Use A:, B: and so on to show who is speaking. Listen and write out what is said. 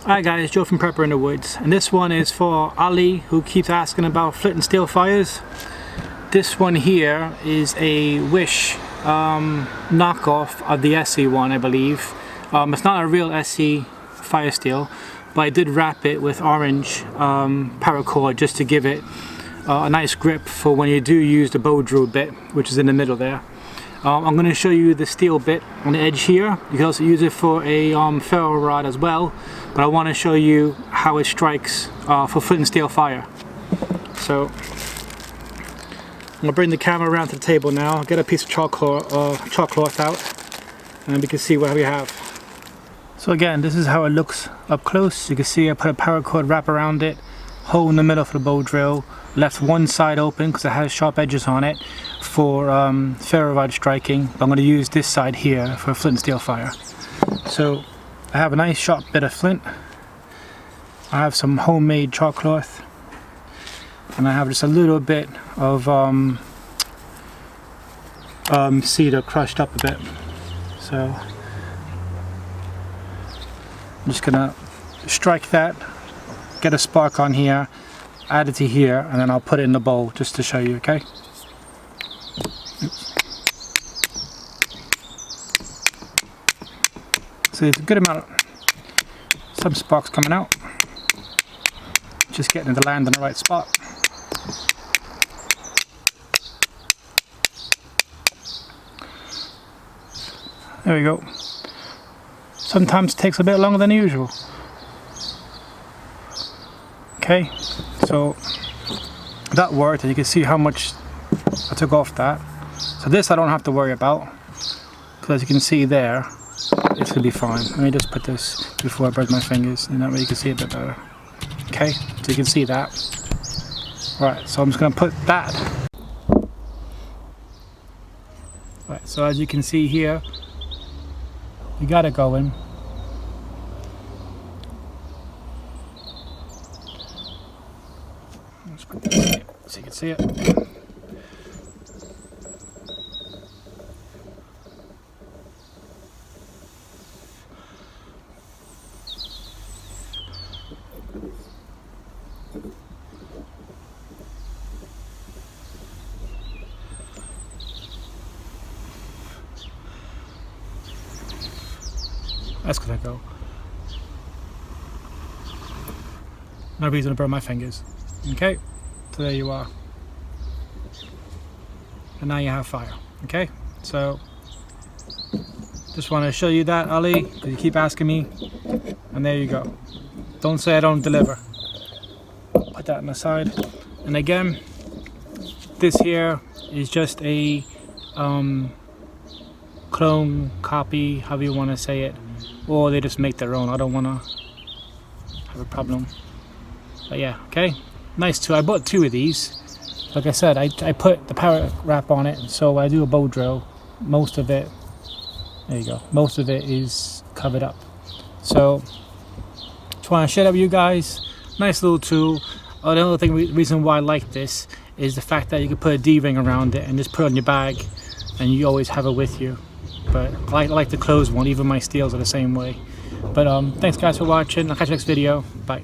A: Hi guys, Joe from Prepper in the Woods, and this one is for Ali, who keeps asking about Flint and steel fires. This one here is a Wish knockoff of the SE one, I believe. It's not a real SE fire steel, but I did wrap it with orange paracord just to give it a nice grip for when you do use the bow drill bit, which is in the middle there. I'm going to show you the steel bit on the edge here. You can also use it for a ferro rod as well, but I want to show you how it strikes for flint and steel fire. So I'm going to bring the camera around to the table now, get a piece of chalk cloth out, and we can see what we have. So again, this is how it looks up close. You can see I put a paracord wrap around it, hole in the middle for the bow drill, left one side open because it has sharp edges on it for ferro rod striking, but I'm going to use this side here for flint and steel fire. So I have a nice sharp bit of flint, I have some homemade chalk cloth, and I have just a little bit of cedar crushed up a bit. So I'm just gonna strike that, get a spark on here, add it to here, and then I'll put it in the bowl just to show you, okay? Oops. So there's a good amount of some sparks coming out. Just getting it to land in the right spot. There we go. Sometimes it takes a bit longer than usual. Okay, so that worked, and you can see how much I took off that. So this I don't have to worry about, because as you can see there, it's gonna be fine. Let me just put this before I burn my fingers, and that way you can see a bit better. Okay, so you can see that. Right, so I'm just gonna put that. Right, so as you can see here, we got it going. Let's put this here so you can see it. That's gonna go. No reason to burn my fingers. Okay, so there you are. And now you have fire. Okay, so just want to show you that, Ali, because you keep asking me. And there you go. Don't say I don't deliver. Put that on the side. And again, this here is just a clone, copy, however you want to say it, or they just make their own. I don't want to have a problem. But yeah, okay, nice too. I bought two of these. Like I said, I put the power wrap on it, so when I do a bow drill, most of it, there you go, most of it is covered up. So just want to share that with you guys. Nice little tool. Another thing, reason why I like this is the fact that you can put a D-ring around it and just put it on your bag, and you always have it with you. But I like the closed one. Even my steels are the same way. But thanks guys for watching. I'll catch you next video. Bye.